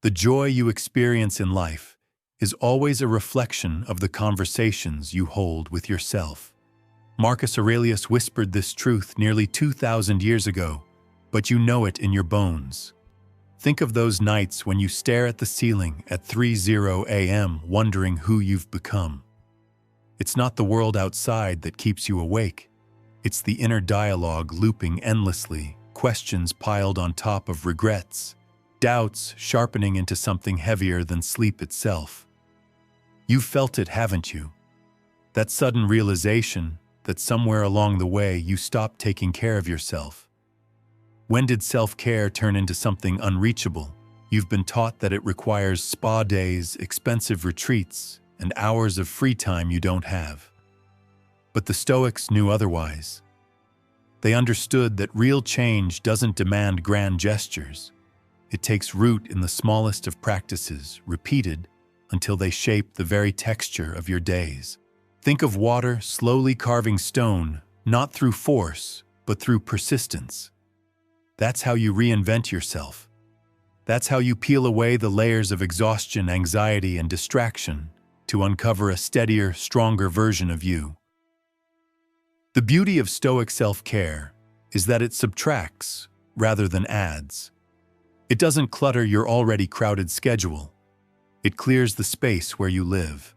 The joy you experience in life is always a reflection of the conversations you hold with yourself. Marcus Aurelius whispered this truth nearly 2,000 years ago, but you know it in your bones. Think of those nights when you stare at the ceiling at 3:00 a.m. wondering who you've become. It's not the world outside that keeps you awake. It's the inner dialogue looping endlessly, questions piled on top of regrets, doubts sharpening into something heavier than sleep itself. You've felt it, haven't you? That sudden realization that somewhere along the way you stopped taking care of yourself. When did self-care turn into something unreachable? You've been taught that it requires spa days, expensive retreats, and hours of free time you don't have. But the Stoics knew otherwise. They understood that real change doesn't demand grand gestures. It takes root in the smallest of practices, repeated until they shape the very texture of your days. Think of water slowly carving stone, not through force, but through persistence. That's how you reinvent yourself. That's how you peel away the layers of exhaustion, anxiety, and distraction to uncover a steadier, stronger version of you. The beauty of Stoic self-care is that it subtracts rather than adds. It doesn't clutter your already crowded schedule. It clears the space where you live.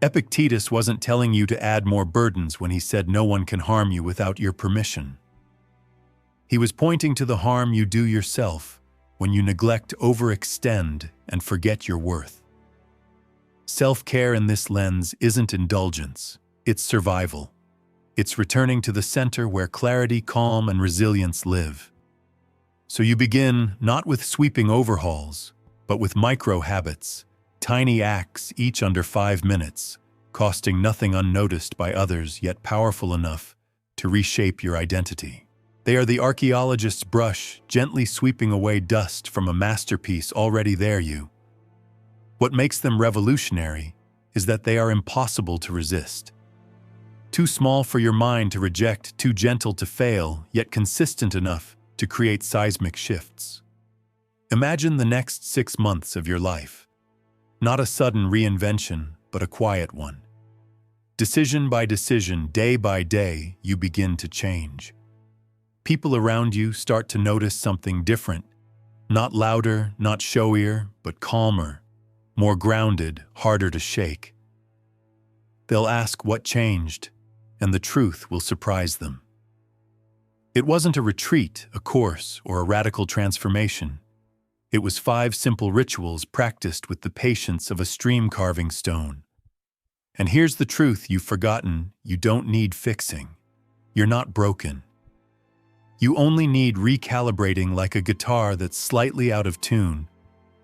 Epictetus wasn't telling you to add more burdens when he said no one can harm you without your permission. He was pointing to the harm you do yourself when you neglect to overextend and forget your worth. Self-care in this lens isn't indulgence, it's survival. It's returning to the center where clarity, calm, and resilience live. So you begin not with sweeping overhauls, but with micro habits, tiny acts each under 5 minutes, costing nothing unnoticed by others yet powerful enough to reshape your identity. They are the archaeologist's brush gently sweeping away dust from a masterpiece already there. What makes them revolutionary is that they are impossible to resist. Too small for your mind to reject, too gentle to fail, yet consistent enough to create seismic shifts. Imagine the next 6 months of your life. Not a sudden reinvention, but a quiet one. Decision by decision, day by day, you begin to change. People around you start to notice something different. Not louder, not showier, but calmer, more grounded, harder to shake. They'll ask what changed, and the truth will surprise them. It wasn't a retreat, a course, or a radical transformation. It was 5 simple rituals practiced with the patience of a stream-carving stone. And here's the truth you've forgotten: you don't need fixing. You're not broken. You only need recalibrating, like a guitar that's slightly out of tune,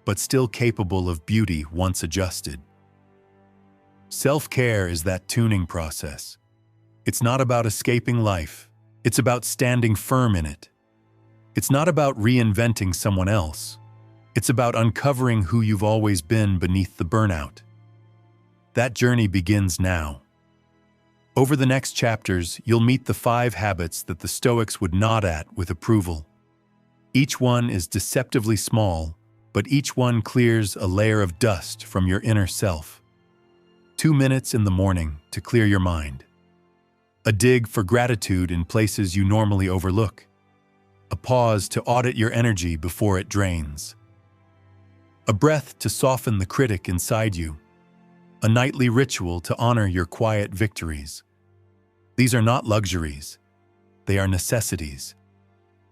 but still capable of beauty once adjusted. Self-care is that tuning process. It's not about escaping life. It's about standing firm in it. It's not about reinventing someone else. It's about uncovering who you've always been beneath the burnout. That journey begins now. Over the next chapters, you'll meet the 5 habits that the Stoics would nod at with approval. Each one is deceptively small, but each one clears a layer of dust from your inner self. 2 minutes in the morning to clear your mind. A dig for gratitude in places you normally overlook. A pause to audit your energy before it drains. A breath to soften the critic inside you. A nightly ritual to honor your quiet victories. These are not luxuries. They are necessities.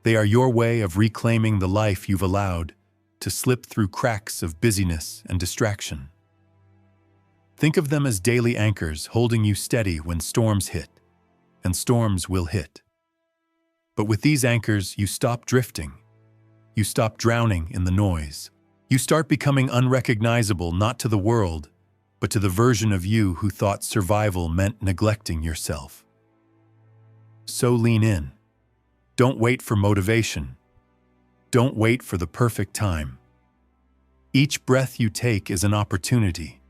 They are your way of reclaiming the life you've allowed to slip through cracks of busyness and distraction. Think of them as daily anchors holding you steady when storms hit, and storms will hit. But with these anchors, you stop drifting. You stop drowning in the noise. You start becoming unrecognizable, not to the world, but to the version of you who thought survival meant neglecting yourself. So lean in. Don't wait for motivation. Don't wait for the perfect time. Each breath you take is an opportunity.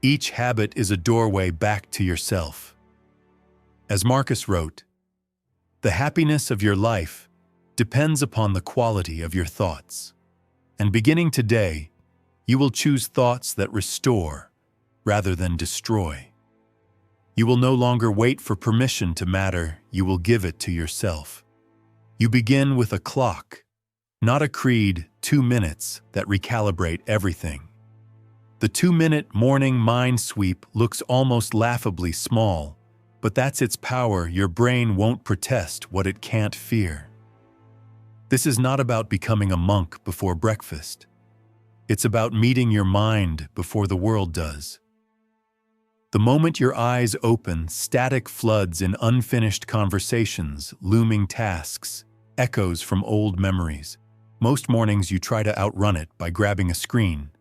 Each habit is a doorway back to yourself. As Marcus wrote, "The happiness of your life depends upon the quality of your thoughts." And beginning today, you will choose thoughts that restore rather than destroy. You will no longer wait for permission to matter, you will give it to yourself. You begin with a clock, not a creed, 2 minutes that recalibrate everything. The 2-minute morning mind sweep looks almost laughably small, but that's its power. Your brain won't protest what it can't fear. This is not about becoming a monk before breakfast. It's about meeting your mind before the world does. The moment your eyes open, static floods in unfinished conversations, looming tasks, echoes from old memories. Most mornings you try to outrun it by grabbing a screen,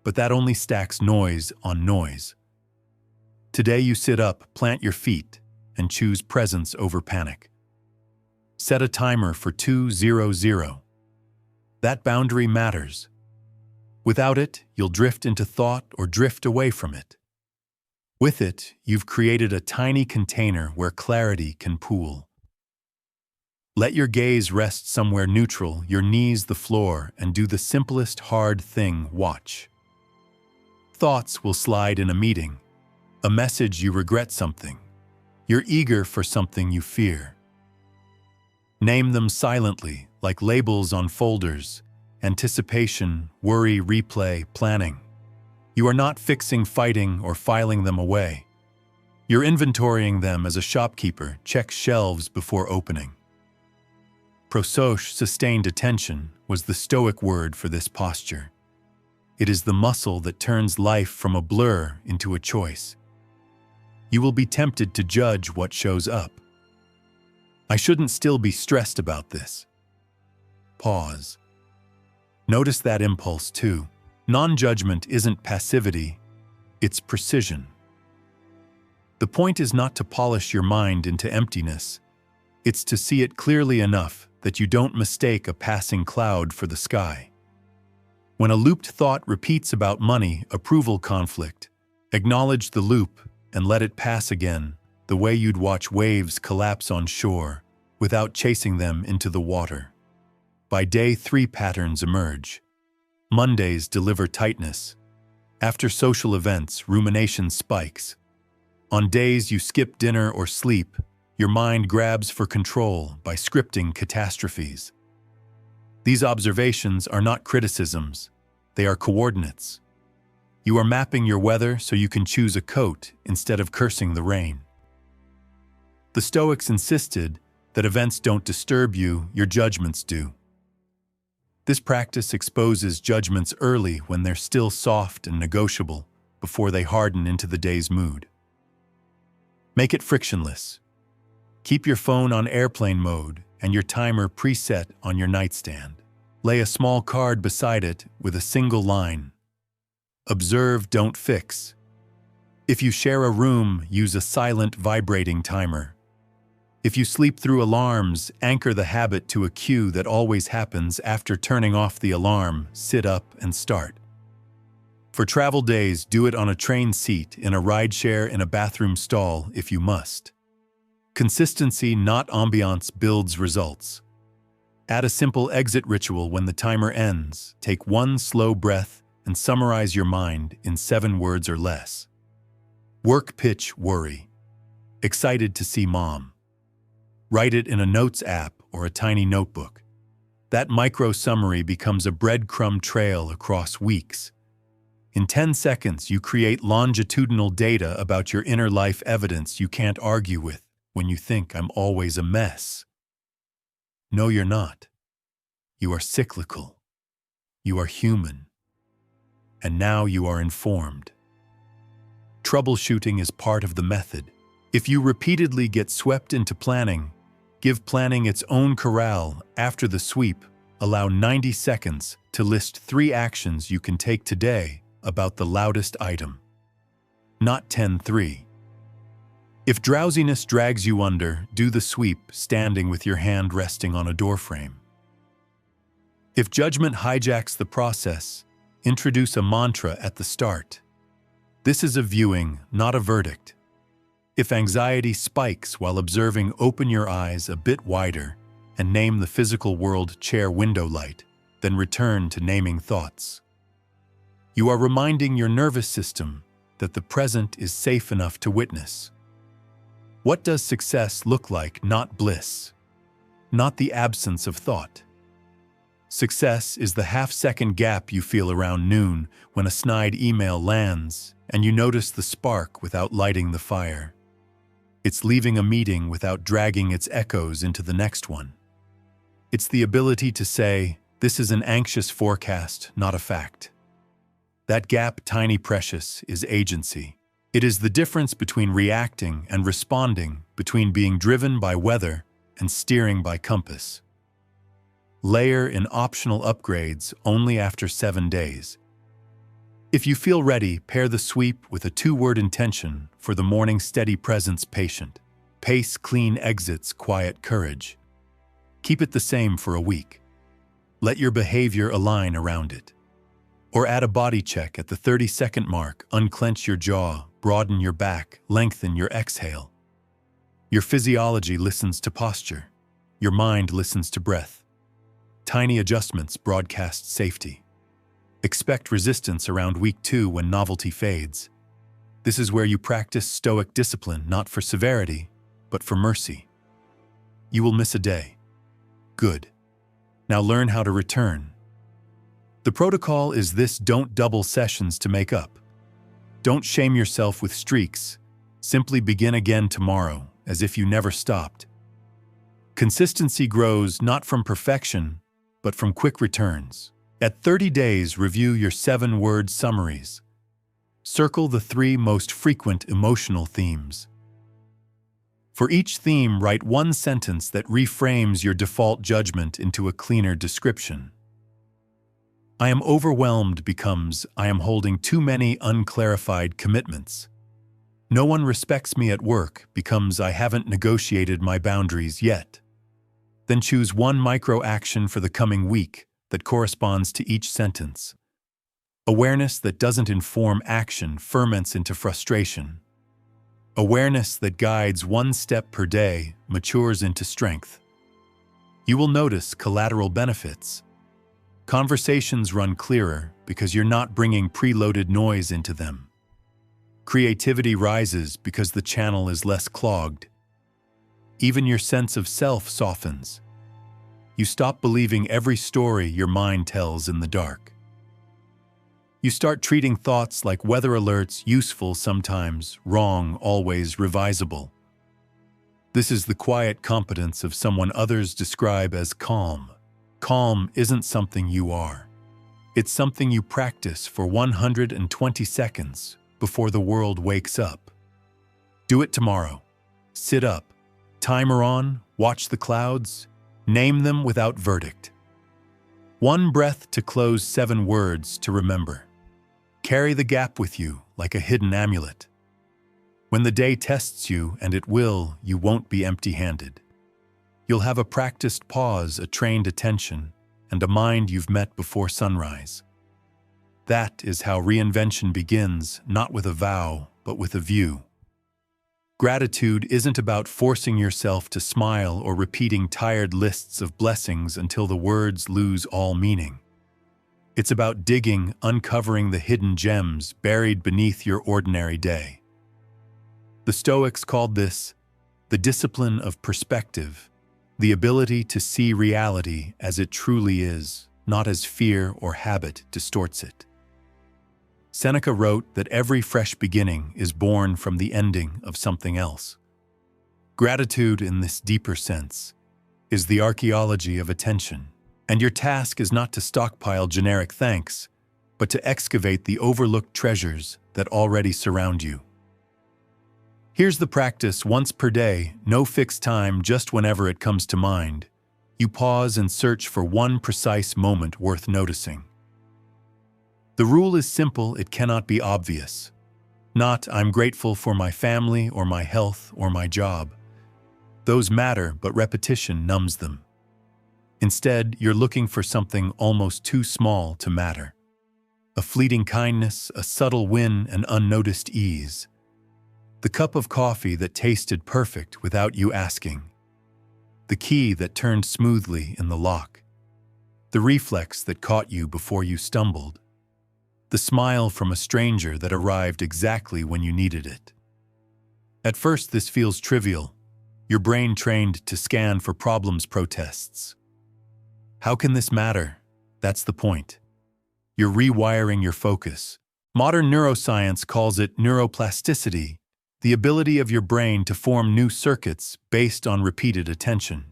but that only stacks noise on noise. Today you sit up, plant your feet, and choose presence over panic. Set a timer for 2:00. That boundary matters. Without it, you'll drift into thought or drift away from it. With it, you've created a tiny container where clarity can pool. Let your gaze rest somewhere neutral, your knees the floor, and do the simplest hard thing: watch. Thoughts will slide in a meeting. A message you regret something. You're eager for something you fear. Name them silently, like labels on folders: anticipation, worry, replay, planning. You are not fixing, fighting, or filing them away. You're inventorying them as a shopkeeper checks shelves before opening. Prososh, sustained attention, was the Stoic word for this posture. It is the muscle that turns life from a blur into a choice. You will be tempted to judge what shows up. I shouldn't still be stressed about this. Pause. Notice that impulse too. Non-judgment isn't passivity, it's precision. The point is not to polish your mind into emptiness. It's to see it clearly enough that you don't mistake a passing cloud for the sky. When a looped thought repeats about money, approval conflict, acknowledge the loop and let it pass again, the way you'd watch waves collapse on shore without chasing them into the water. By day 3, patterns emerge. Mondays deliver tightness. After social events, rumination spikes. On days you skip dinner or sleep, your mind grabs for control by scripting catastrophes. These observations are not criticisms, they are coordinates. You are mapping your weather so you can choose a coat instead of cursing the rain. The Stoics insisted that events don't disturb you, your judgments do. This practice exposes judgments early when they're still soft and negotiable, before they harden into the day's mood. Make it frictionless. Keep your phone on airplane mode and your timer preset on your nightstand. Lay a small card beside it with a single line: observe, don't fix. If you share a room, use a silent, vibrating timer. If you sleep through alarms, anchor the habit to a cue that always happens after turning off the alarm. Sit up and start. For travel days, do it on a train seat, in a rideshare, in a bathroom stall if you must. Consistency, not ambiance, builds results. Add a simple exit ritual when the timer ends. Take one slow breath and summarize your mind in 7 words or less. Work pitch, worry. Excited to see mom. Write it in a notes app or a tiny notebook. That micro summary becomes a breadcrumb trail across weeks. In 10 seconds, you create longitudinal data about your inner life, evidence you can't argue with when you think I'm always a mess. No, you're not. You are cyclical. You are human. And now you are informed. Troubleshooting is part of the method. If you repeatedly get swept into planning, give planning its own corral. After the sweep, allow 90 seconds to list 3 actions you can take today about the loudest item. Not 10-3. If drowsiness drags you under, do the sweep standing with your hand resting on a doorframe. If judgment hijacks the process, introduce a mantra at the start. This is a viewing, not a verdict. If anxiety spikes while observing, open your eyes a bit wider and name the physical world chair window light. then return to naming thoughts. You are reminding your nervous system that the present is safe enough to witness. What does success look like, not bliss? Not the absence of thought. Success is the half-second gap you feel around noon when a snide email lands and you notice the spark without lighting the fire. It's leaving a meeting without dragging its echoes into the next one. It's the ability to say, "This is an anxious forecast, not a fact." That gap, tiny precious, is agency. It is the difference between reacting and responding, between being driven by weather and steering by compass. Layer in optional upgrades only after 7 days. If you feel ready, pair the sweep with a 2-word intention for the morning: steady presence, patient. Pace, clean exits, quiet courage. Keep it the same for a week. Let your behavior align around it. Or add a body check at the 30-second mark. Unclench your jaw, broaden your back, lengthen your exhale. Your physiology listens to posture. Your mind listens to breath. Tiny adjustments broadcast safety. Expect resistance around week 2 when novelty fades. This is where you practice stoic discipline, not for severity, but for mercy. You will miss a day. Good. Now learn how to return. The protocol is this: don't double sessions to make up. Don't shame yourself with streaks. Simply begin again tomorrow, as if you never stopped. Consistency grows not from perfection, but from quick returns. At 30 days, review your 7-word summaries. Circle the 3 most frequent emotional themes. For each theme, write 1 sentence that reframes your default judgment into a cleaner description. "I am overwhelmed" becomes "I am holding too many unclarified commitments." "No one respects me at work" becomes "I haven't negotiated my boundaries yet." Then choose 1 micro-action for the coming week that corresponds to each sentence. Awareness that doesn't inform action ferments into frustration. Awareness that guides 1 step per day matures into strength. You will notice collateral benefits. Conversations run clearer because you're not bringing preloaded noise into them. Creativity rises because the channel is less clogged. Even your sense of self softens. You stop believing every story your mind tells in the dark. You start treating thoughts like weather alerts, useful sometimes, wrong always, revisable. This is the quiet competence of someone others describe as calm. Calm isn't something you are. It's something you practice for 120 seconds before the world wakes up. Do it tomorrow. Sit up. Timer on. Watch the clouds. Name them without verdict. 1 breath to close, 7 words to remember. Carry the gap with you like a hidden amulet. When the day tests you, and it will, you won't be empty-handed. You'll have a practiced pause, a trained attention, and a mind you've met before sunrise. That is how reinvention begins, not with a vow, but with a view. Gratitude isn't about forcing yourself to smile or repeating tired lists of blessings until the words lose all meaning. It's about digging, uncovering the hidden gems buried beneath your ordinary day. The Stoics called this the discipline of perspective, the ability to see reality as it truly is, not as fear or habit distorts it. Seneca wrote that every fresh beginning is born from the ending of something else. Gratitude, in this deeper sense, is the archaeology of attention, and your task is not to stockpile generic thanks, but to excavate the overlooked treasures that already surround you. Here's the practice: once per day, no fixed time, just whenever it comes to mind. You pause and search for 1 precise moment worth noticing. The rule is simple, it cannot be obvious. Not, "I'm grateful for my family or my health or my job." Those matter, but repetition numbs them. Instead, you're looking for something almost too small to matter. A fleeting kindness, a subtle win, an unnoticed ease. The cup of coffee that tasted perfect without you asking. The key that turned smoothly in the lock. the reflex that caught you before you stumbled, the smile from a stranger that arrived exactly when you needed it. At first, this feels trivial. Your brain trained to scan for problems protests. How can this matter? That's the point. You're rewiring your focus. Modern neuroscience calls it neuroplasticity, the ability of your brain to form new circuits based on repeated attention.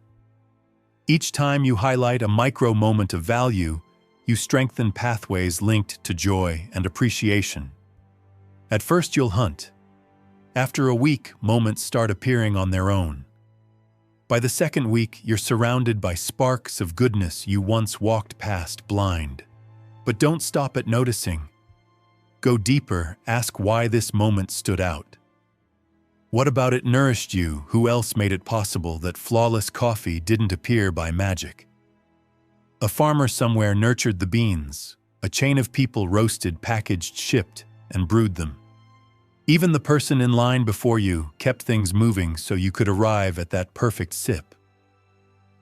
Each time you highlight a micro moment of value, you strengthen pathways linked to joy and appreciation. At first, you'll hunt. After a week, moments start appearing on their own. By the second week, you're surrounded by sparks of goodness you once walked past blind. But don't stop at noticing. Go deeper, ask why this moment stood out. What about it nourished you? Who else made it possible that flawless coffee didn't appear by magic? A farmer somewhere nurtured the beans. A chain of people roasted, packaged, shipped, and brewed them. Even the person in line before you kept things moving so you could arrive at that perfect sip.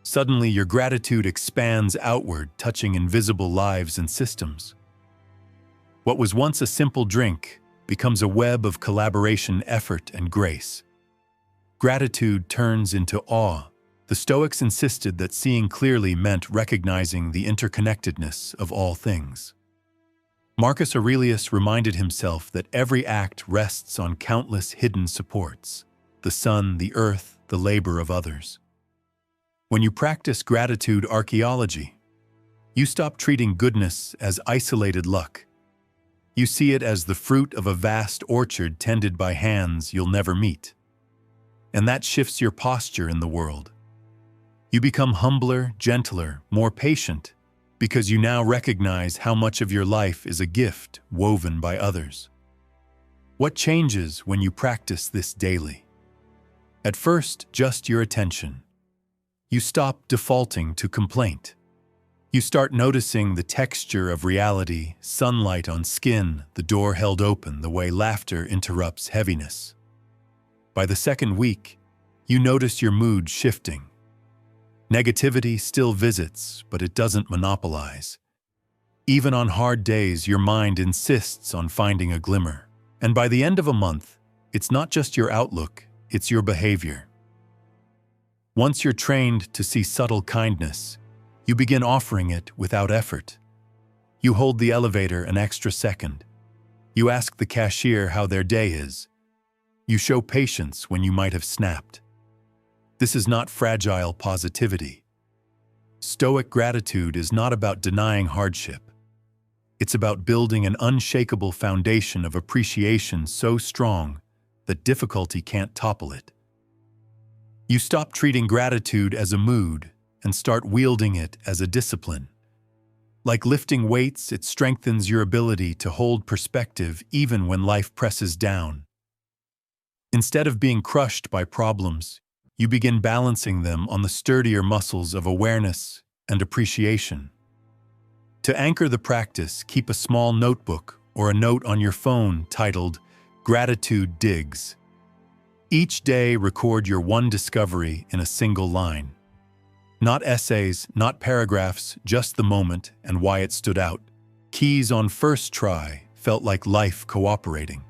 Suddenly, your gratitude expands outward, touching invisible lives and systems. What was once a simple drink becomes a web of collaboration, effort, and grace. Gratitude turns into awe. The Stoics insisted that seeing clearly meant recognizing the interconnectedness of all things. Marcus Aurelius reminded himself that every act rests on countless hidden supports: the sun, the earth, the labor of others. When you practice gratitude archaeology, you stop treating goodness as isolated luck. You see it as the fruit of a vast orchard tended by hands you'll never meet. And that shifts your posture in the world. You become humbler, gentler, more patient, because you now recognize how much of your life is a gift woven by others. What changes when you practice this daily? At first, just your attention. You stop defaulting to complaint. You start noticing the texture of reality, sunlight on skin, the door held open, the way laughter interrupts heaviness. By the second week, you notice your mood shifting. Negativity still visits, but it doesn't monopolize. Even on hard days, your mind insists on finding a glimmer. And by the end of a month, it's not just your outlook, it's your behavior. Once you're trained to see subtle kindness, you begin offering it without effort. You hold the elevator an extra second. You ask the cashier how their day is. You show patience when you might have snapped. This is not fragile positivity. Stoic gratitude is not about denying hardship. It's about building an unshakable foundation of appreciation so strong that difficulty can't topple it. You stop treating gratitude as a mood and start wielding it as a discipline. Like lifting weights, it strengthens your ability to hold perspective even when life presses down. Instead of being crushed by problems, you begin balancing them on the sturdier muscles of awareness and appreciation. To anchor the practice, keep a small notebook or a note on your phone titled Gratitude Digs. Each day, record your one discovery in a single line. Not essays, not paragraphs, just the moment and why it stood out. Keys on first try felt like life cooperating.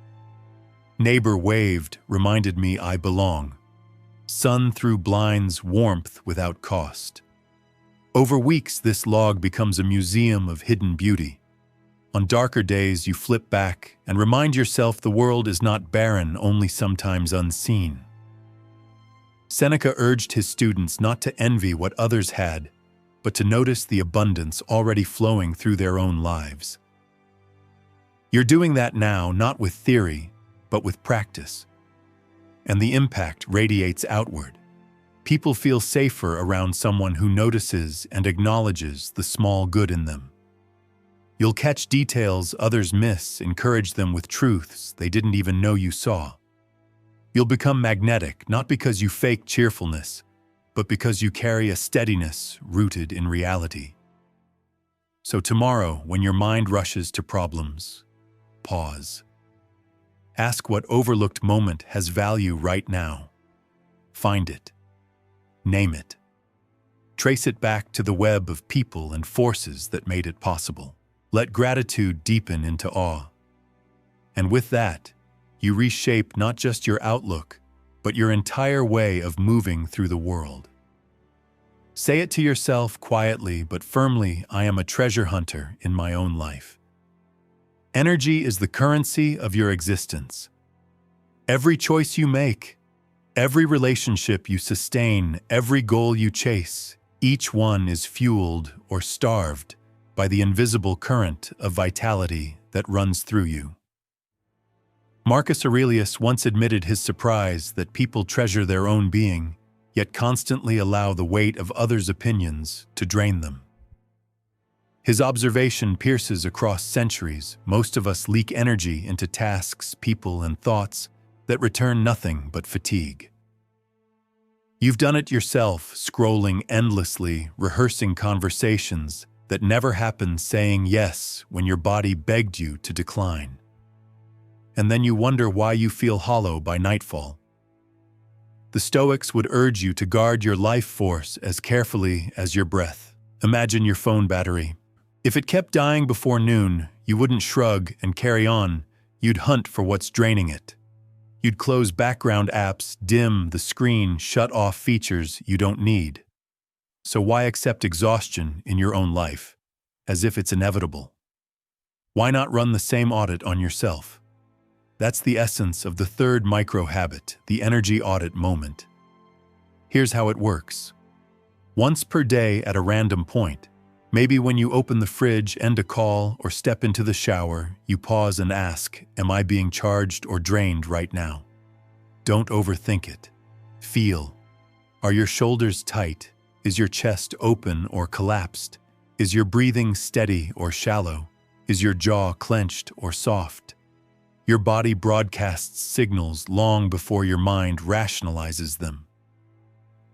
Neighbor waved, reminded me I belong. Sun through blinds, warmth without cost. Over weeks, this log becomes a museum of hidden beauty. On darker days, you flip back and remind yourself the world is not barren, only sometimes unseen. Seneca urged his students not to envy what others had, but to notice the abundance already flowing through their own lives. You're doing that now, not with theory, but with practice. And the impact radiates outward. People feel safer around someone who notices and acknowledges the small good in them. You'll catch details others miss, encourage them with truths they didn't even know you saw. You'll become magnetic, not because you fake cheerfulness, but because you carry a steadiness rooted in reality. So tomorrow, when your mind rushes to problems, pause. Ask what overlooked moment has value right now. Find it. Name it. Trace it back to the web of people and forces that made it possible. Let gratitude deepen into awe. And with that, you reshape not just your outlook, but your entire way of moving through the world. Say it to yourself quietly but firmly, I am a treasure hunter in my own life. Energy is the currency of your existence. Every choice you make, every relationship you sustain, every goal you chase, each one is fueled or starved by the invisible current of vitality that runs through you. Marcus Aurelius once admitted his surprise that people treasure their own being, yet constantly allow the weight of others' opinions to drain them. His observation pierces across centuries. Most of us leak energy into tasks, people, and thoughts that return nothing but fatigue. You've done it yourself, scrolling endlessly, rehearsing conversations that never happened, saying yes when your body begged you to decline. And then you wonder why you feel hollow by nightfall. The Stoics would urge you to guard your life force as carefully as your breath. Imagine your phone battery. If it kept dying before noon, you wouldn't shrug and carry on. You'd hunt for what's draining it. You'd close background apps, dim the screen, shut off features you don't need. So why accept exhaustion in your own life, as if it's inevitable? Why not run the same audit on yourself? That's the essence of the third micro habit, the energy audit moment. Here's how it works. Once per day at a random point, maybe when you open the fridge, end a call, or step into the shower, you pause and ask, am I being charged or drained right now? Don't overthink it. Feel. Are your shoulders tight? Is your chest open or collapsed? Is your breathing steady or shallow? Is your jaw clenched or soft? Your body broadcasts signals long before your mind rationalizes them.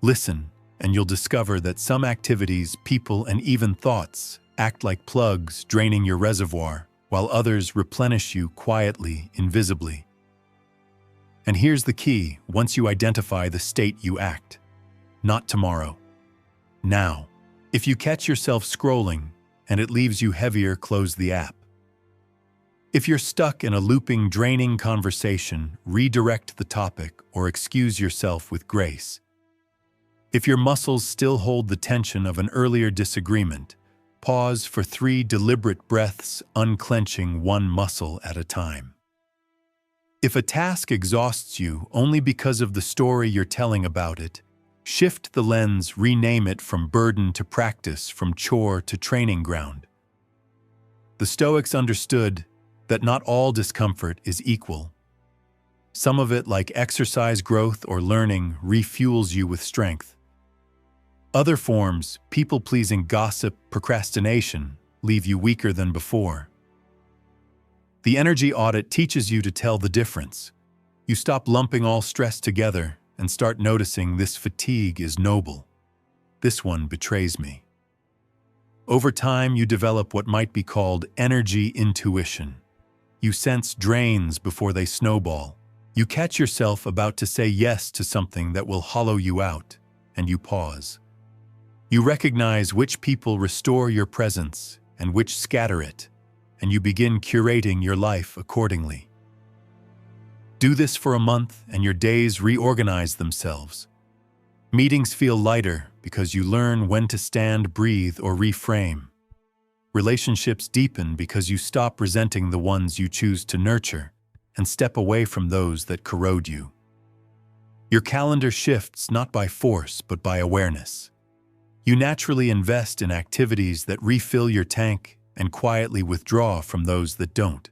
Listen, and you'll discover that some activities, people, and even thoughts act like plugs draining your reservoir, while others replenish you quietly, invisibly. And here's the key: once you identify the state, you act. Not tomorrow. Now. If you catch yourself scrolling and it leaves you heavier, close the app. If you're stuck in a looping, draining conversation, redirect the topic or excuse yourself with grace. If your muscles still hold the tension of an earlier disagreement, pause for 3 deliberate breaths, unclenching one muscle at a time. If a task exhausts you only because of the story you're telling about it, shift the lens, rename it from burden to practice, from chore to training ground. The Stoics understood that not all discomfort is equal. Some of it, like exercise, growth, or learning, refuels you with strength. Other forms, people-pleasing, gossip, procrastination, leave you weaker than before. The energy audit teaches you to tell the difference. You stop lumping all stress together and start noticing, this fatigue is noble. This one betrays me. Over time, you develop what might be called energy intuition. You sense drains before they snowball. You catch yourself about to say yes to something that will hollow you out, and you pause. You recognize which people restore your presence and which scatter it, and you begin curating your life accordingly. Do this for a month, and your days reorganize themselves. Meetings feel lighter because you learn when to stand, breathe, or reframe. Relationships deepen because you stop resenting the ones you choose to nurture and step away from those that corrode you. Your calendar shifts not by force but by awareness. You naturally invest in activities that refill your tank and quietly withdraw from those that don't.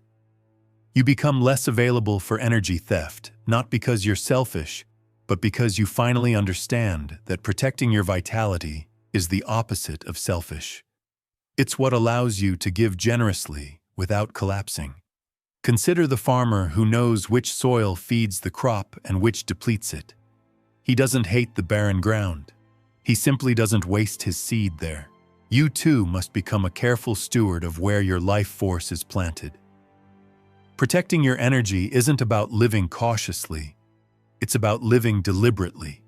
You become less available for energy theft, not because you're selfish, but because you finally understand that protecting your vitality is the opposite of selfish. It's what allows you to give generously without collapsing. Consider the farmer who knows which soil feeds the crop and which depletes it. He doesn't hate the barren ground. He simply doesn't waste his seed there. You too must become a careful steward of where your life force is planted. Protecting your energy isn't about living cautiously. It's about living deliberately.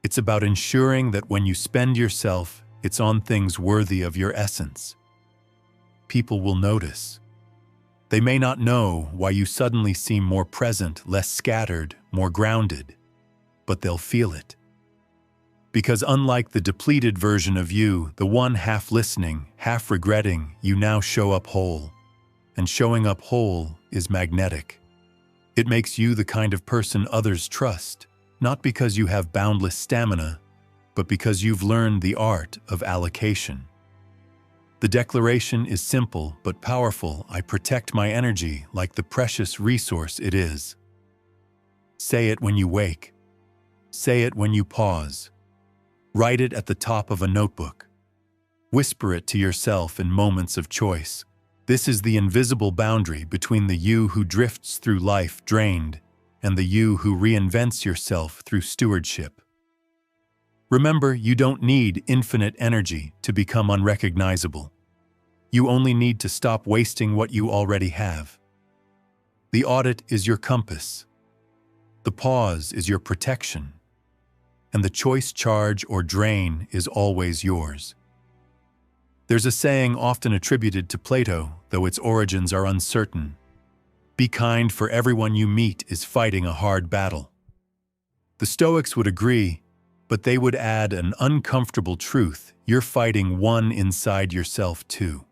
It's about ensuring that when you spend yourself, it's on things worthy of your essence. People will notice. They may not know why you suddenly seem more present, less scattered, more grounded, but they'll feel it. Because unlike the depleted version of you, the one half listening, half regretting, you now show up whole. And showing up whole is magnetic. It makes you the kind of person others trust, not because you have boundless stamina, but because you've learned the art of allocation. The declaration is simple but powerful. I protect my energy like the precious resource it is. Say it when you wake. Say it when you pause. Write it at the top of a notebook. Whisper it to yourself in moments of choice. This is the invisible boundary between the you who drifts through life drained and the you who reinvents yourself through stewardship. Remember, you don't need infinite energy to become unrecognizable. You only need to stop wasting what you already have. The audit is your compass. The pause is your protection. And the choice, charge, or drain is always yours. There's a saying often attributed to Plato, though its origins are uncertain. Be kind, for everyone you meet is fighting a hard battle. The Stoics would agree, but they would add an uncomfortable truth: you're fighting one inside yourself too.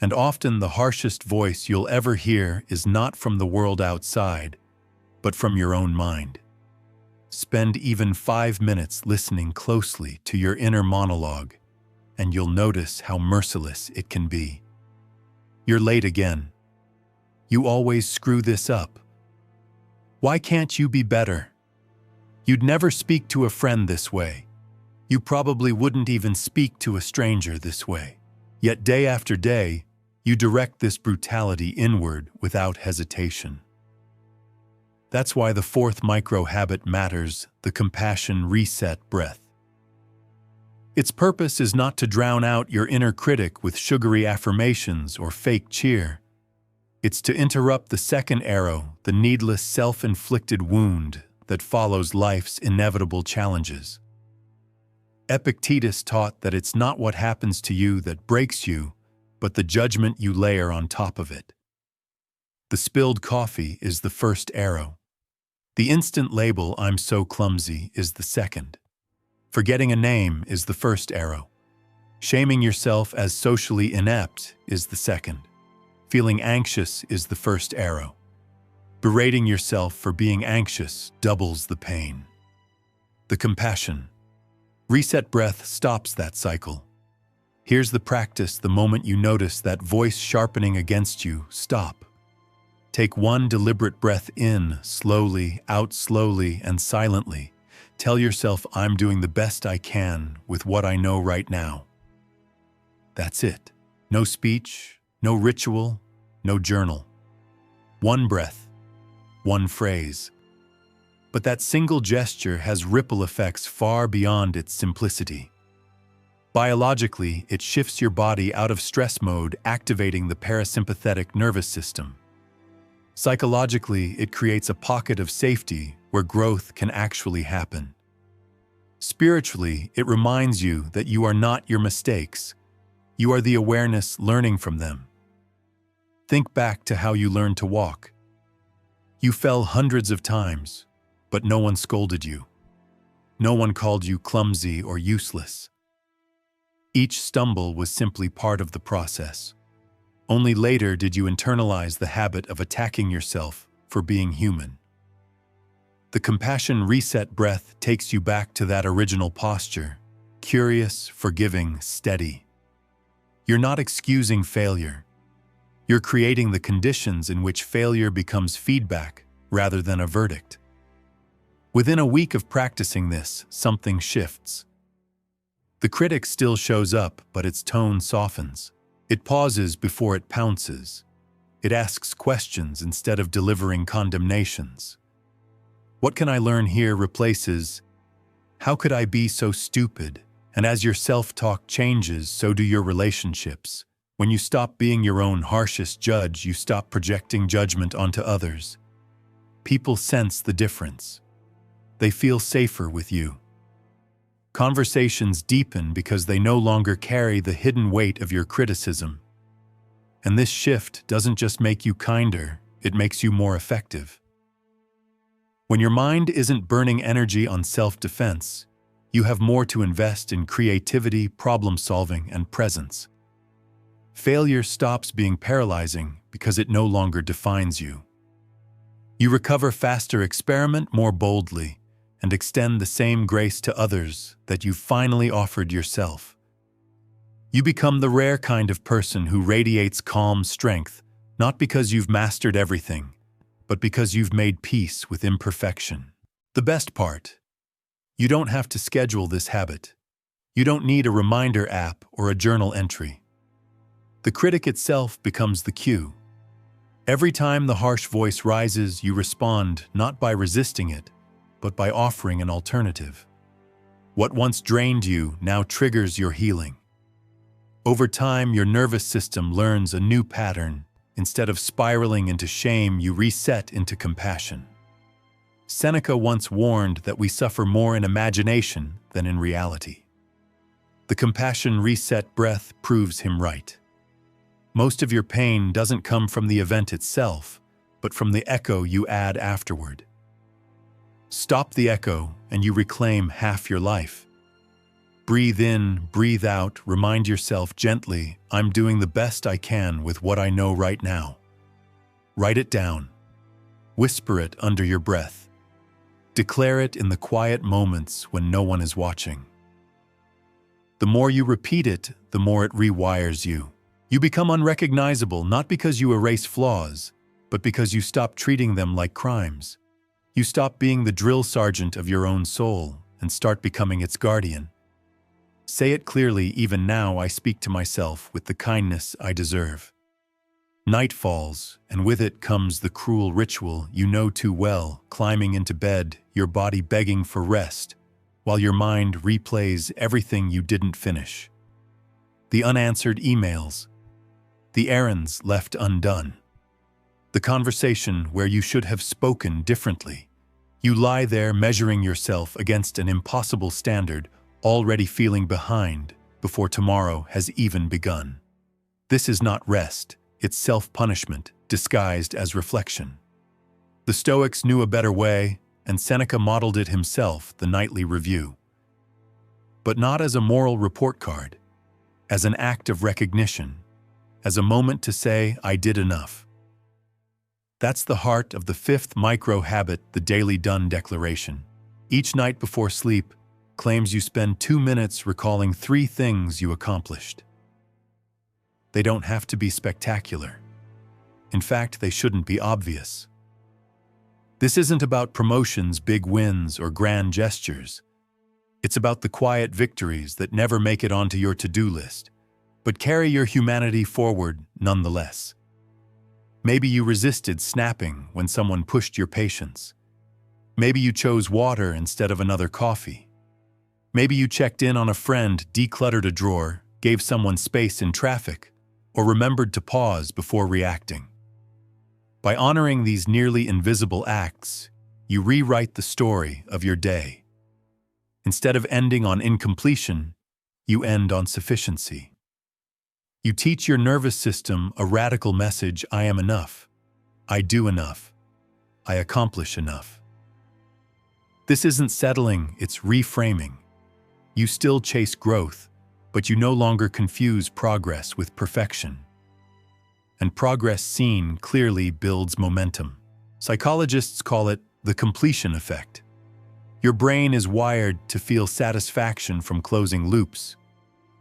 And often the harshest voice you'll ever hear is not from the world outside, but from your own mind. Spend even 5 minutes listening closely to your inner monologue, and you'll notice how merciless it can be. You're late again. You always screw this up. Why can't you be better? You'd never speak to a friend this way. You probably wouldn't even speak to a stranger this way. Yet day after day, you direct this brutality inward without hesitation. That's why the fourth micro habit matters: the compassion reset breath. Its purpose is not to drown out your inner critic with sugary affirmations or fake cheer. It's to interrupt the second arrow, the needless self-inflicted wound that follows life's inevitable challenges. Epictetus taught that it's not what happens to you that breaks you, but the judgment you layer on top of it. The spilled coffee is the first arrow. The instant label, "I'm so clumsy," is the second. Forgetting a name is the first arrow. Shaming yourself as socially inept is the second. Feeling anxious is the first arrow. Berating yourself for being anxious doubles the pain. The compassion reset breath stops that cycle. Here's the practice: the moment you notice that voice sharpening against you, stop. Take one deliberate breath in, slowly, out slowly and silently. Tell yourself, "I'm doing the best I can with what I know right now." That's it. No speech, no ritual, no journal. One breath, one phrase. But that single gesture has ripple effects far beyond its simplicity. Biologically, it shifts your body out of stress mode, activating the parasympathetic nervous system. Psychologically, it creates a pocket of safety where growth can actually happen. Spiritually, it reminds you that you are not your mistakes. You are the awareness learning from them. Think back to how you learned to walk. You fell hundreds of times, but no one scolded you. No one called you clumsy or useless. Each stumble was simply part of the process. Only later did you internalize the habit of attacking yourself for being human. The compassion reset breath takes you back to that original posture: curious, forgiving, steady. You're not excusing failure. You're creating the conditions in which failure becomes feedback rather than a verdict. Within a week of practicing this, something shifts. The critic still shows up, but its tone softens. It pauses before it pounces. It asks questions instead of delivering condemnations. "What can I learn here?" replaces, "How could I be so stupid?" And as your self-talk changes, so do your relationships. When you stop being your own harshest judge, you stop projecting judgment onto others. People sense the difference. They feel safer with you. Conversations deepen because they no longer carry the hidden weight of your criticism. And this shift doesn't just make you kinder, it makes you more effective. When your mind isn't burning energy on self-defense, you have more to invest in creativity, problem-solving, and presence. Failure stops being paralyzing because it no longer defines you. You recover faster, experiment more boldly, and extend the same grace to others that you finally offered yourself. You become the rare kind of person who radiates calm strength, not because you've mastered everything, but because you've made peace with imperfection. The best part: you don't have to schedule this habit. You don't need a reminder app or a journal entry. The critic itself becomes the cue. Every time the harsh voice rises, you respond not by resisting it, but by offering an alternative. What once drained you now triggers your healing. Over time, your nervous system learns a new pattern. Instead of spiraling into shame, you reset into compassion. Seneca once warned that we suffer more in imagination than in reality. The compassion reset breath proves him right. Most of your pain doesn't come from the event itself, but from the echo you add afterward. Stop the echo, and you reclaim half your life. Breathe in, breathe out, remind yourself gently, I'm doing the best I can with what I know right now. Write it down. Whisper it under your breath. Declare it in the quiet moments when no one is watching. The more you repeat it, the more it rewires you. You become unrecognizable not because you erase flaws, but because you stop treating them like crimes. You stop being the drill sergeant of your own soul and start becoming its guardian. Say it clearly, even now I speak to myself with the kindness I deserve. Night falls, and with it comes the cruel ritual you know too well, climbing into bed, your body begging for rest, while your mind replays everything you didn't finish. The unanswered emails, the errands left undone, the conversation where you should have spoken differently. You lie there measuring yourself against an impossible standard, already feeling behind before tomorrow has even begun. This is not rest, it's self-punishment disguised as reflection. The Stoics knew a better way, and Seneca modeled it himself, the nightly review. But not as a moral report card, as an act of recognition, as a moment to say, I did enough. That's the heart of the fifth micro habit, the daily done declaration. Each night before sleep, claims you spend 2 minutes recalling 3 things you accomplished. They don't have to be spectacular. In fact, they shouldn't be obvious. This isn't about promotions, big wins, or grand gestures. It's about the quiet victories that never make it onto your to-do list, but carry your humanity forward nonetheless. Maybe you resisted snapping when someone pushed your patience. Maybe you chose water instead of another coffee. Maybe you checked in on a friend, decluttered a drawer, gave someone space in traffic, or remembered to pause before reacting. By honoring these nearly invisible acts, you rewrite the story of your day. Instead of ending on incompletion, you end on sufficiency. You teach your nervous system a radical message: I am enough. I do enough. I accomplish enough. This isn't settling, it's reframing. You still chase growth, but you no longer confuse progress with perfection. And progress seen clearly builds momentum. Psychologists call it the completion effect. Your brain is wired to feel satisfaction from closing loops.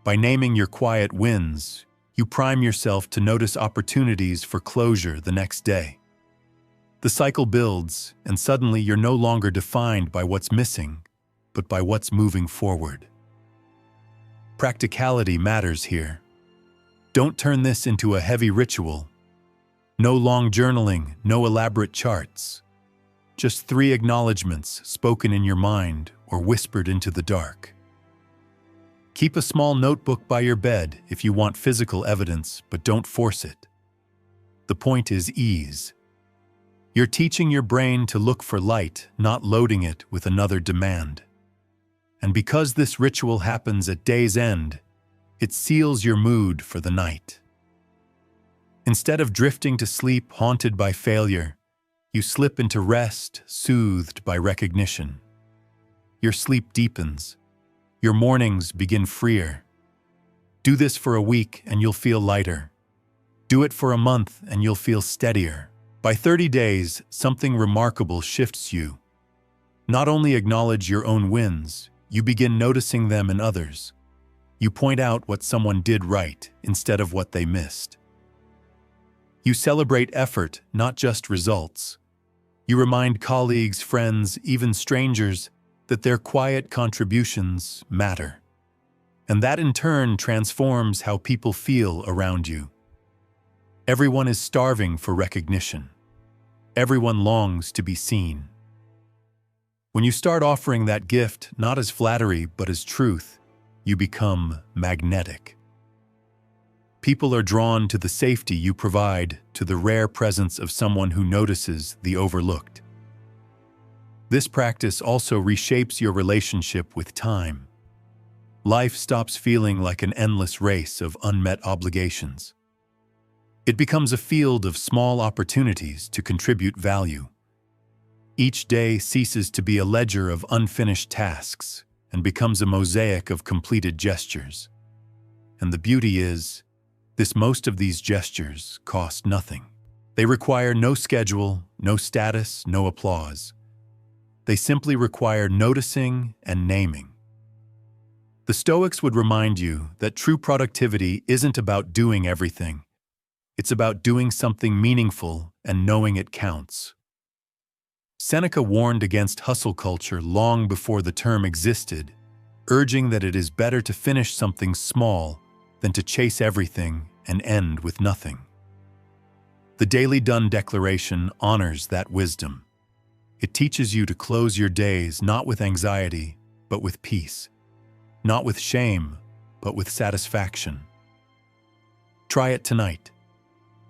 By naming your quiet wins, you prime yourself to notice opportunities for closure the next day. The cycle builds, and suddenly you're no longer defined by what's missing, but by what's moving forward. Practicality matters here. Don't turn this into a heavy ritual. No long journaling, no elaborate charts. Just 3 acknowledgments spoken in your mind or whispered into the dark. Keep a small notebook by your bed if you want physical evidence, but don't force it. The point is ease. You're teaching your brain to look for light, not loading it with another demand. And because this ritual happens at day's end, it seals your mood for the night. Instead of drifting to sleep haunted by failure, you slip into rest soothed by recognition. Your sleep deepens. Your mornings begin freer. Do this for a week and you'll feel lighter. Do it for a month and you'll feel steadier. By 30 days, something remarkable shifts you. Not only acknowledge your own wins, you begin noticing them in others. You point out what someone did right instead of what they missed. You celebrate effort, not just results. You remind colleagues, friends, even strangers that their quiet contributions matter. And that in turn transforms how people feel around you. Everyone is starving for recognition. Everyone longs to be seen. When you start offering that gift, not as flattery, but as truth, you become magnetic. People are drawn to the safety you provide, to the rare presence of someone who notices the overlooked. This practice also reshapes your relationship with time. Life stops feeling like an endless race of unmet obligations. It becomes a field of small opportunities to contribute value. Each day ceases to be a ledger of unfinished tasks and becomes a mosaic of completed gestures. And the beauty is, most of these gestures cost nothing. They require no schedule, no status, no applause. They simply require noticing and naming. The Stoics would remind you that true productivity isn't about doing everything. It's about doing something meaningful and knowing it counts. Seneca warned against hustle culture long before the term existed, urging that it is better to finish something small than to chase everything and end with nothing. The Daily Done Declaration honors that wisdom. It teaches you to close your days not with anxiety, but with peace. Not with shame, but with satisfaction. Try it tonight.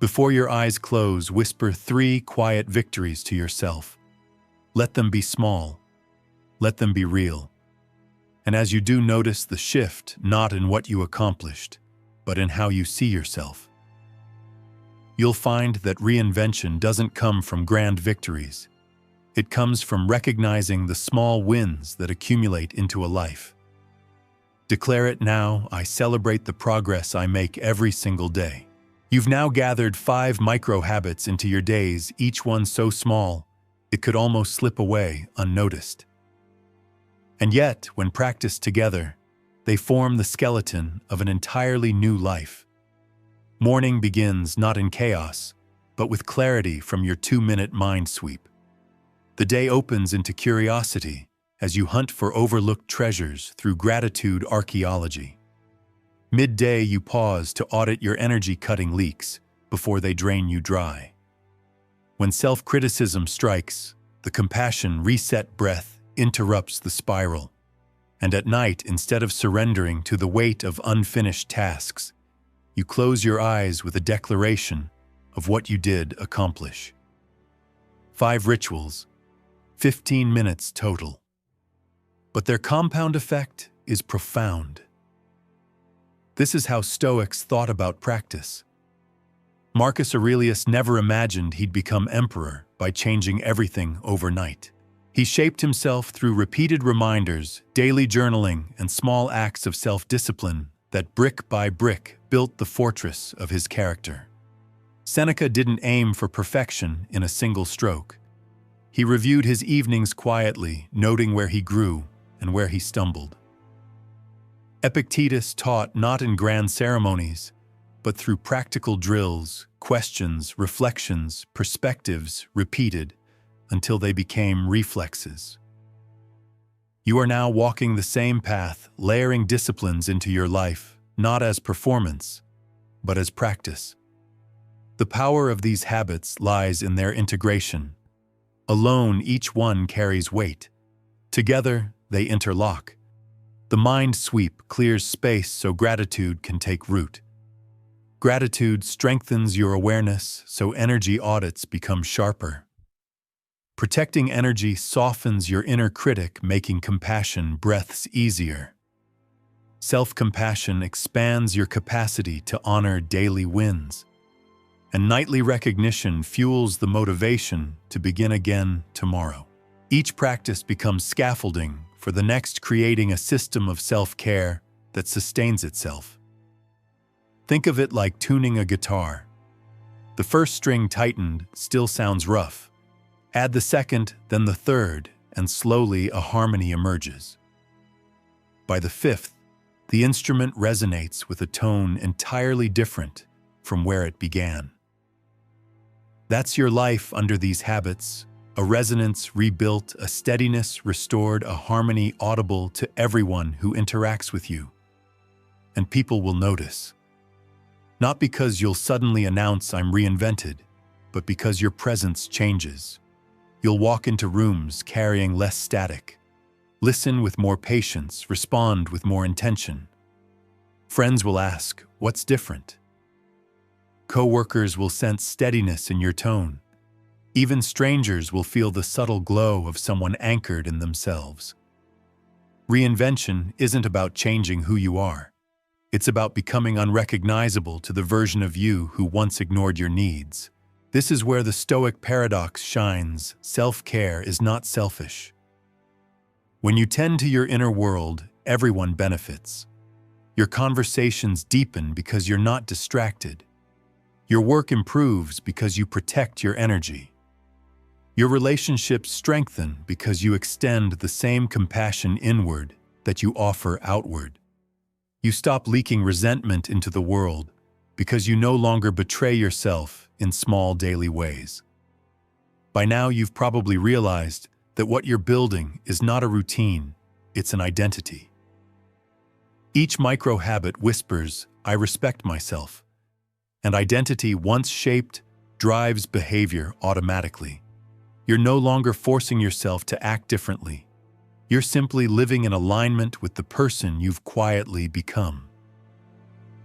Before your eyes close, whisper 3 quiet victories to yourself. Let them be small. Let them be real. And as you do, notice the shift, not in what you accomplished, but in how you see yourself. You'll find that reinvention doesn't come from grand victories. It comes from recognizing the small wins that accumulate into a life. Declare it now. I celebrate the progress I make every single day. You've now gathered 5 micro habits into your days, each one so small, it could almost slip away unnoticed. And yet, when practiced together, they form the skeleton of an entirely new life. Morning begins not in chaos, but with clarity from your 2-minute mind sweep. The day opens into curiosity as you hunt for overlooked treasures through gratitude archaeology. Midday, you pause to audit your energy-cutting leaks before they drain you dry. When self-criticism strikes, the compassion reset breath interrupts the spiral. And at night, instead of surrendering to the weight of unfinished tasks, you close your eyes with a declaration of what you did accomplish. 5 rituals, 15 minutes total. But their compound effect is profound. This is how Stoics thought about practice. Marcus Aurelius never imagined he'd become emperor by changing everything overnight. He shaped himself through repeated reminders, daily journaling, and small acts of self-discipline that brick by brick built the fortress of his character. Seneca didn't aim for perfection in a single stroke. He reviewed his evenings quietly, noting where he grew and where he stumbled. Epictetus taught not in grand ceremonies, but through practical drills, questions, reflections, perspectives repeated until they became reflexes. You are now walking the same path, layering disciplines into your life, not as performance, but as practice. The power of these habits lies in their integration. Alone, each one carries weight. Together, they interlock. The mind sweep clears space so gratitude can take root. Gratitude strengthens your awareness so energy audits become sharper. Protecting energy softens your inner critic, making compassion breaths easier. Self-compassion expands your capacity to honor daily wins, and nightly recognition fuels the motivation to begin again tomorrow. Each practice becomes scaffolding for the next, creating a system of self-care that sustains itself. Think of it like tuning a guitar. The first string tightened still sounds rough. Add the second, then the third, and slowly a harmony emerges. By the fifth, the instrument resonates with a tone entirely different from where it began. That's your life under these habits, a resonance rebuilt, a steadiness restored, a harmony audible to everyone who interacts with you. And people will notice. Not because you'll suddenly announce "I'm reinvented," but because your presence changes. You'll walk into rooms carrying less static. Listen with more patience, respond with more intention. Friends will ask, "What's different?" Co-workers will sense steadiness in your tone. Even strangers will feel the subtle glow of someone anchored in themselves. Reinvention isn't about changing who you are. It's about becoming unrecognizable to the version of you who once ignored your needs. This is where the Stoic paradox shines. Self-care is not selfish. When you tend to your inner world, everyone benefits. Your conversations deepen because you're not distracted. Your work improves because you protect your energy. Your relationships strengthen because you extend the same compassion inward that you offer outward. You stop leaking resentment into the world because you no longer betray yourself in small daily ways. By now, you've probably realized that what you're building is not a routine, it's an identity. Each micro habit whispers, "I respect myself." And identity, once shaped, drives behavior automatically. You're no longer forcing yourself to act differently. You're simply living in alignment with the person you've quietly become.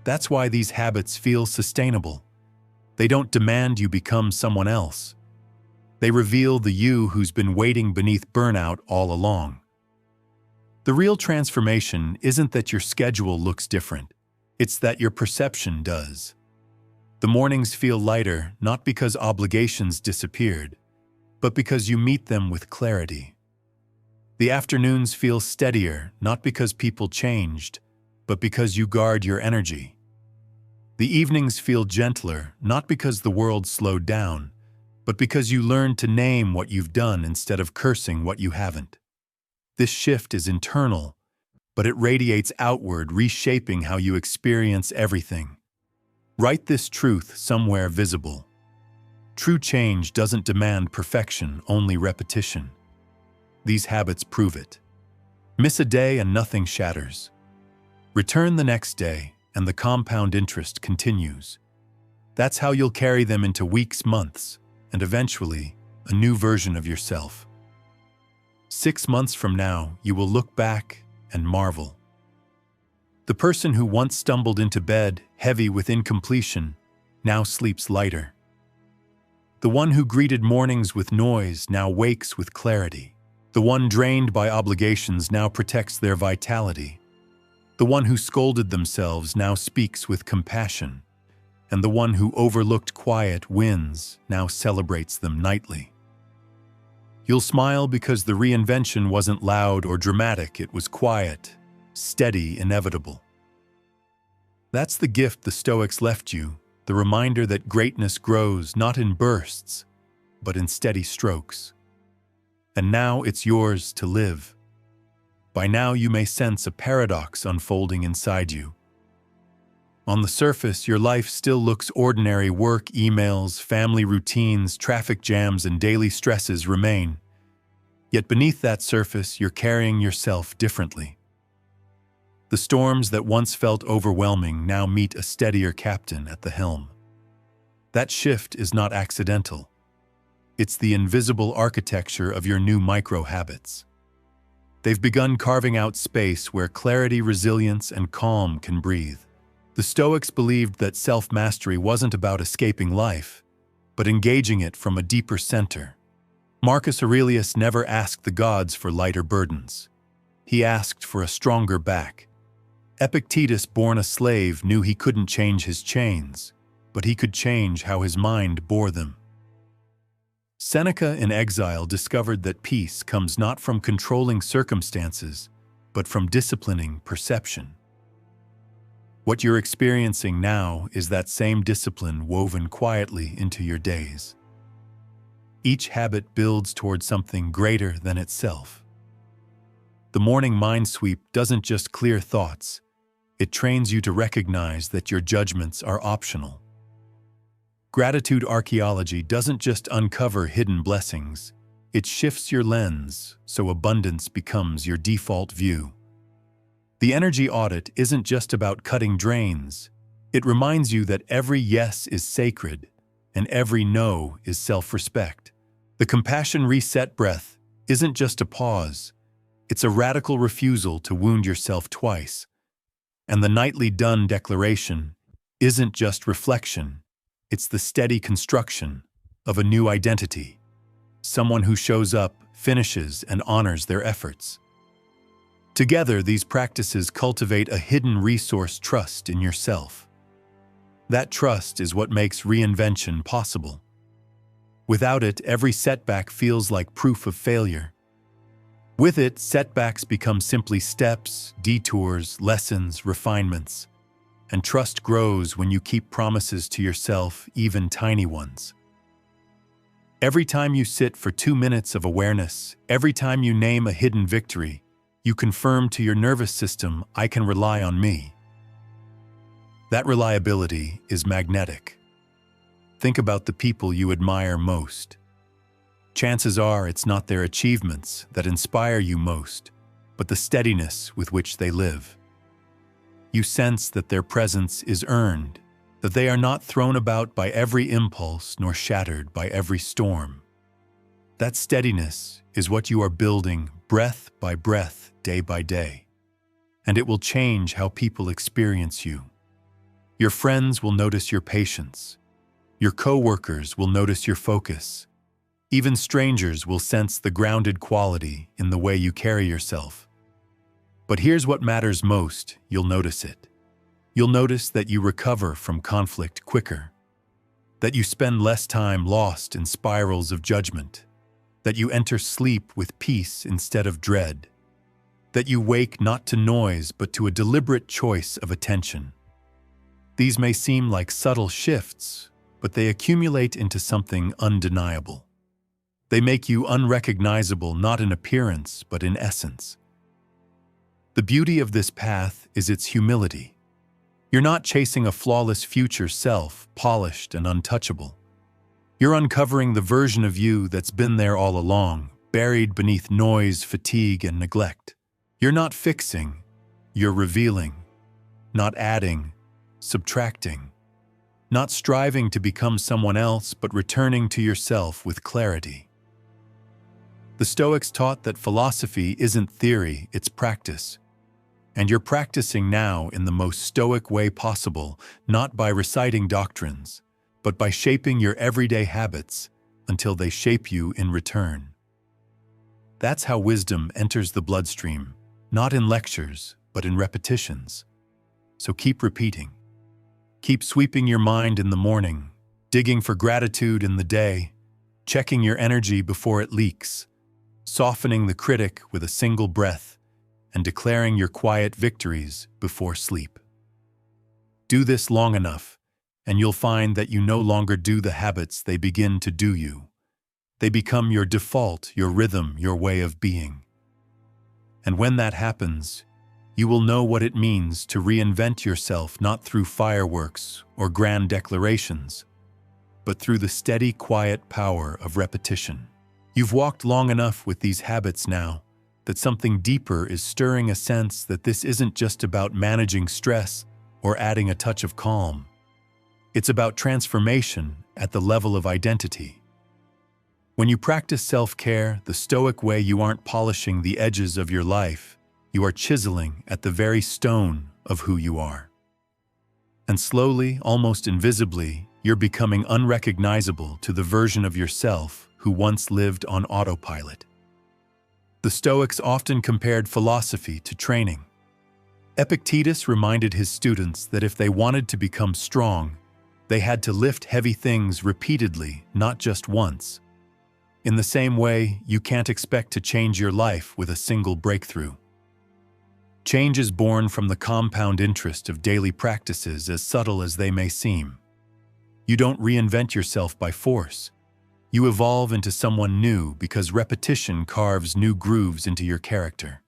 That's why these habits feel sustainable. They don't demand you become someone else. They reveal the you who's been waiting beneath burnout all along. The real transformation isn't that your schedule looks different. It's that your perception does. The mornings feel lighter, not because obligations disappeared, but because you meet them with clarity. The afternoons feel steadier, not because people changed, but because you guard your energy. The evenings feel gentler, not because the world slowed down, but because you learned to name what you've done instead of cursing what you haven't. This shift is internal, but it radiates outward, reshaping how you experience everything. Write this truth somewhere visible. True change doesn't demand perfection, only repetition. These habits prove it. Miss a day and nothing shatters. Return the next day, and the compound interest continues. That's how you'll carry them into weeks, months, and eventually, a new version of yourself. 6 months from now, you will look back and marvel. The person who once stumbled into bed, heavy with incompletion, now sleeps lighter. The one who greeted mornings with noise now wakes with clarity. The one drained by obligations now protects their vitality. The one who scolded themselves now speaks with compassion. And the one who overlooked quiet wins now celebrates them nightly. You'll smile because the reinvention wasn't loud or dramatic, it was quiet, steady, inevitable. That's the gift the Stoics left you, the reminder that greatness grows not in bursts, but in steady strokes. And now it's yours to live. By now you may sense a paradox unfolding inside you. On the surface, your life still looks ordinary. Work, emails, family routines, traffic jams, and daily stresses remain. Yet beneath that surface, you're carrying yourself differently. The storms that once felt overwhelming now meet a steadier captain at the helm. That shift is not accidental. It's the invisible architecture of your new micro habits. They've begun carving out space where clarity, resilience, and calm can breathe. The Stoics believed that self-mastery wasn't about escaping life, but engaging it from a deeper center. Marcus Aurelius never asked the gods for lighter burdens. He asked for a stronger back. Epictetus, born a slave, knew he couldn't change his chains, but he could change how his mind bore them. Seneca, in exile, discovered that peace comes not from controlling circumstances, but from disciplining perception. What you're experiencing now is that same discipline woven quietly into your days. Each habit builds toward something greater than itself. The morning mind sweep doesn't just clear thoughts, it trains you to recognize that your judgments are optional. Gratitude archaeology doesn't just uncover hidden blessings, it shifts your lens so abundance becomes your default view. The energy audit isn't just about cutting drains, it reminds you that every yes is sacred and every no is self-respect. The compassion reset breath isn't just a pause, it's a radical refusal to wound yourself twice. And the nightly done declaration isn't just reflection, it's the steady construction of a new identity. Someone who shows up, finishes, and honors their efforts. Together, these practices cultivate a hidden resource trust in yourself. That trust is what makes reinvention possible. Without it, every setback feels like proof of failure. With it, setbacks become simply steps, detours, lessons, refinements. And trust grows when you keep promises to yourself, even tiny ones. Every time you sit for 2 minutes of awareness, every time you name a hidden victory, you confirm to your nervous system, I can rely on me. That reliability is magnetic. Think about the people you admire most. Chances are it's not their achievements that inspire you most, but the steadiness with which they live. You sense that their presence is earned, that they are not thrown about by every impulse nor shattered by every storm. That steadiness is what you are building breath by breath, day by day. And it will change how people experience you. Your friends will notice your patience. Your coworkers will notice your focus. Even strangers will sense the grounded quality in the way you carry yourself. But here's what matters most, you'll notice it. You'll notice that you recover from conflict quicker, that you spend less time lost in spirals of judgment, that you enter sleep with peace instead of dread, that you wake not to noise but to a deliberate choice of attention. These may seem like subtle shifts, but they accumulate into something undeniable. They make you unrecognizable not in appearance but in essence. The beauty of this path is its humility. You're not chasing a flawless future self, polished and untouchable. You're uncovering the version of you that's been there all along, buried beneath noise, fatigue, and neglect. You're not fixing, you're revealing. Not adding, subtracting. Not striving to become someone else, but returning to yourself with clarity. The Stoics taught that philosophy isn't theory, it's practice. And you're practicing now in the most stoic way possible, not by reciting doctrines, but by shaping your everyday habits until they shape you in return. That's how wisdom enters the bloodstream, not in lectures, but in repetitions. So keep repeating. Keep sweeping your mind in the morning, digging for gratitude in the day, checking your energy before it leaks, softening the critic with a single breath, and declaring your quiet victories before sleep. Do this long enough, and you'll find that you no longer do the habits, they begin to do you. They become your default, your rhythm, your way of being. And when that happens, you will know what it means to reinvent yourself not through fireworks or grand declarations, but through the steady, quiet power of repetition. You've walked long enough with these habits now that something deeper is stirring, a sense that this isn't just about managing stress or adding a touch of calm. It's about transformation at the level of identity. When you practice self-care the Stoic way, you aren't polishing the edges of your life, you are chiseling at the very stone of who you are. And slowly, almost invisibly, you're becoming unrecognizable to the version of yourself who once lived on autopilot. The Stoics often compared philosophy to training. Epictetus reminded his students that if they wanted to become strong, they had to lift heavy things repeatedly, not just once. In the same way, you can't expect to change your life with a single breakthrough. Change is born from the compound interest of daily practices, as subtle as they may seem. You don't reinvent yourself by force. You evolve into someone new because repetition carves new grooves into your character.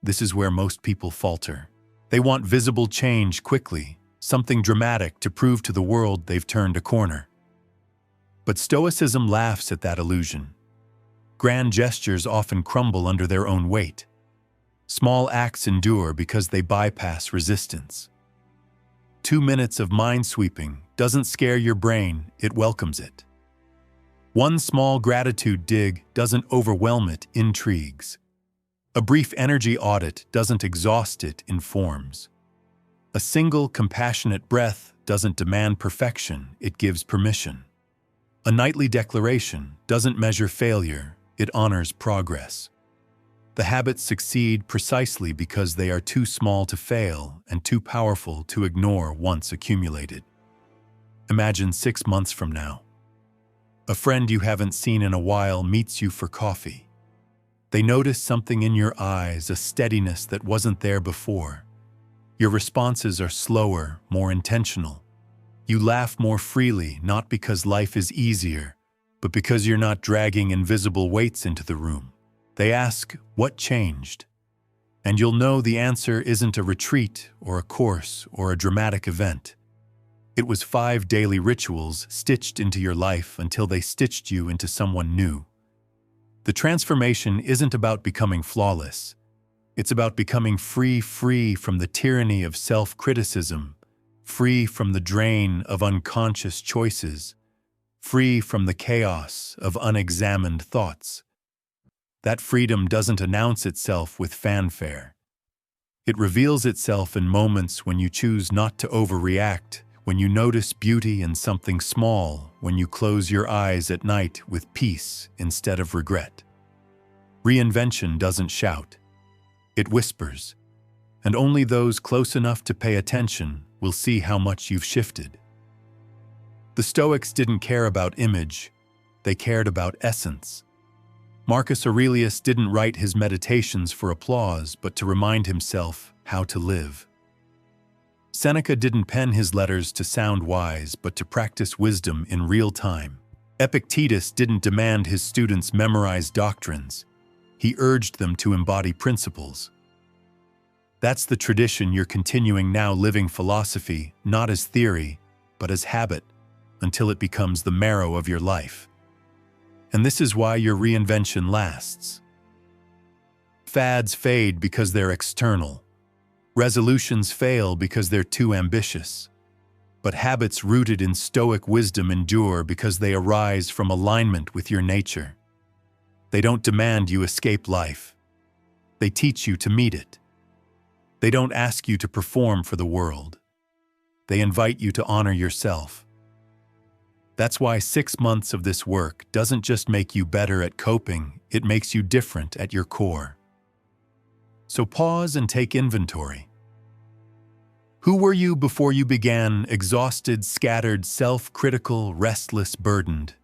This is where most people falter. They want visible change quickly, something dramatic to prove to the world they've turned a corner. But Stoicism laughs at that illusion. Grand gestures often crumble under their own weight. Small acts endure because they bypass resistance. 2 minutes of mind-sweeping doesn't scare your brain, it welcomes it. One small gratitude dig doesn't overwhelm it, intrigues. A brief energy audit doesn't exhaust it, informs. A single compassionate breath doesn't demand perfection, it gives permission. A nightly declaration doesn't measure failure, it honors progress. The habits succeed precisely because they are too small to fail and too powerful to ignore once accumulated. Imagine 6 months from now. A friend you haven't seen in a while meets you for coffee. They notice something in your eyes, a steadiness that wasn't there before. Your responses are slower, more intentional. You laugh more freely, not because life is easier, but because you're not dragging invisible weights into the room. They ask, "What changed?" And you'll know the answer isn't a retreat or a course or a dramatic event. It was 5 daily rituals stitched into your life until they stitched you into someone new. The transformation isn't about becoming flawless. It's about becoming free from the tyranny of self-criticism, free from the drain of unconscious choices, free from the chaos of unexamined thoughts. That freedom doesn't announce itself with fanfare. It reveals itself in moments when you choose not to overreact, when you notice beauty in something small, when you close your eyes at night with peace instead of regret. Reinvention doesn't shout. It whispers, and only those close enough to pay attention will see how much you've shifted. The Stoics didn't care about image, they cared about essence. Marcus Aurelius didn't write his meditations for applause, but to remind himself how to live. Seneca didn't pen his letters to sound wise, but to practice wisdom in real time. Epictetus didn't demand his students memorize doctrines. He urged them to embody principles. That's the tradition you're continuing now, living philosophy, not as theory, but as habit, until it becomes the marrow of your life. And this is why your reinvention lasts. Fads fade because they're external. Resolutions fail because they're too ambitious. But habits rooted in Stoic wisdom endure because they arise from alignment with your nature. They don't demand you escape life. They teach you to meet it. They don't ask you to perform for the world. They invite you to honor yourself. That's why 6 months of this work doesn't just make you better at coping, it makes you different at your core. So pause and take inventory. Who were you before you began, exhausted, scattered, self-critical, restless, burdened?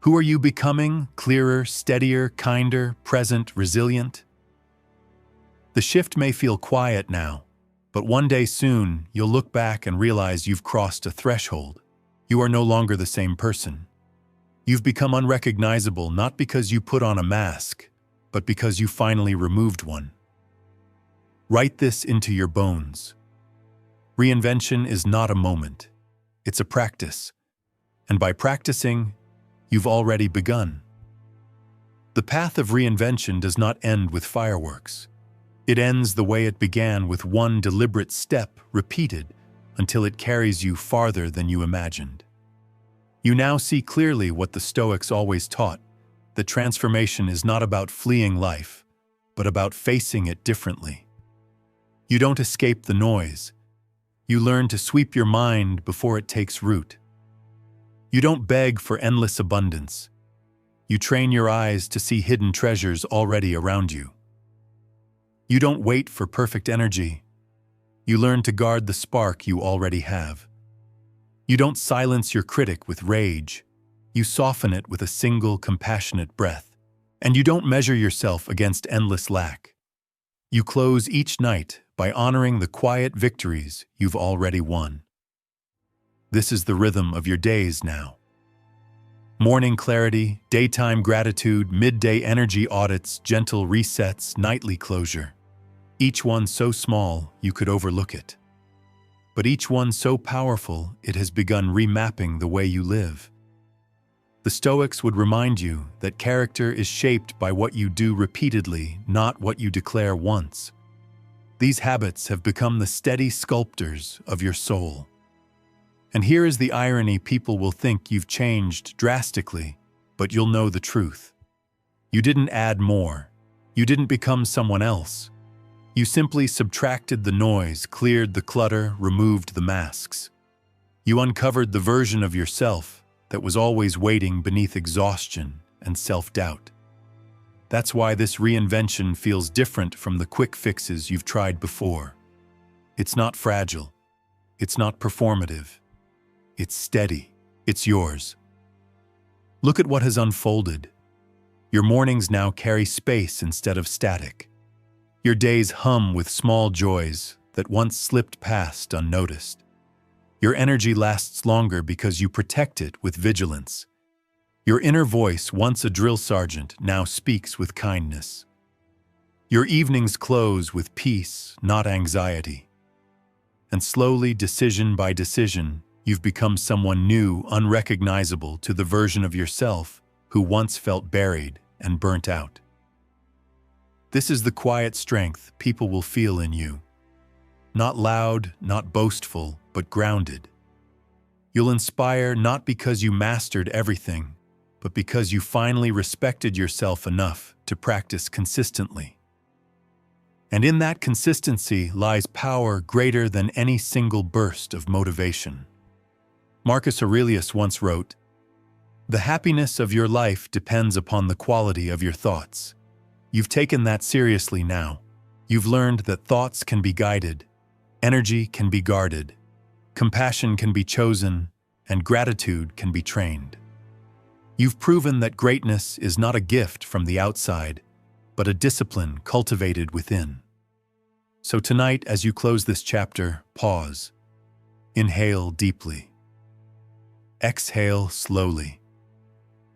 Who are you becoming, clearer, steadier, kinder, present, resilient? The shift may feel quiet now, but one day soon you'll look back and realize you've crossed a threshold. You are no longer the same person. You've become unrecognizable not because you put on a mask, but because you finally removed one. Write this into your bones. Reinvention is not a moment. It's a practice. And by practicing, you've already begun. The path of reinvention does not end with fireworks. It ends the way it began, with one deliberate step repeated until it carries you farther than you imagined. You now see clearly what the Stoics always taught, that transformation is not about fleeing life, but about facing it differently. You don't escape the noise. You learn to sweep your mind before it takes root. You don't beg for endless abundance. You train your eyes to see hidden treasures already around you. You don't wait for perfect energy. You learn to guard the spark you already have. You don't silence your critic with rage. You soften it with a single compassionate breath. And you don't measure yourself against endless lack. You close each night by honoring the quiet victories you've already won. This is the rhythm of your days now. Morning clarity, daytime gratitude, midday energy audits, gentle resets, nightly closure. Each one so small you could overlook it. But each one so powerful it has begun remapping the way you live. The Stoics would remind you that character is shaped by what you do repeatedly, not what you declare once. These habits have become the steady sculptors of your soul. And here is the irony: people will think you've changed drastically, but you'll know the truth. You didn't add more. You didn't become someone else. You simply subtracted the noise, cleared the clutter, removed the masks. You uncovered the version of yourself that was always waiting beneath exhaustion and self-doubt. That's why this reinvention feels different from the quick fixes you've tried before. It's not fragile. It's not performative. It's steady. It's yours. Look at what has unfolded. Your mornings now carry space instead of static. Your days hum with small joys that once slipped past unnoticed. Your energy lasts longer because you protect it with vigilance. Your inner voice, once a drill sergeant, now speaks with kindness. Your evenings close with peace, not anxiety. And slowly, decision by decision, you've become someone new, unrecognizable to the version of yourself who once felt buried and burnt out. This is the quiet strength people will feel in you. Not loud, not boastful, but grounded. You'll inspire not because you mastered everything, but because you finally respected yourself enough to practice consistently. And in that consistency lies power greater than any single burst of motivation. Marcus Aurelius once wrote, "The happiness of your life depends upon the quality of your thoughts." You've taken that seriously now. You've learned that thoughts can be guided, energy can be guarded, compassion can be chosen, and gratitude can be trained. You've proven that greatness is not a gift from the outside, but a discipline cultivated within. So tonight, as you close this chapter, pause. Inhale deeply. Exhale slowly.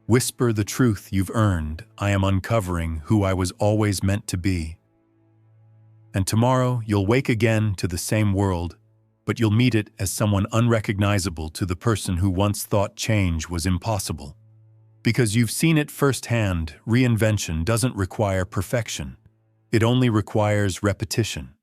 Whisper the truth you've earned: I am uncovering who I was always meant to be. And tomorrow you'll wake again to the same world, but you'll meet it as someone unrecognizable to the person who once thought change was impossible. Because you've seen it firsthand, reinvention doesn't require perfection. It only requires repetition.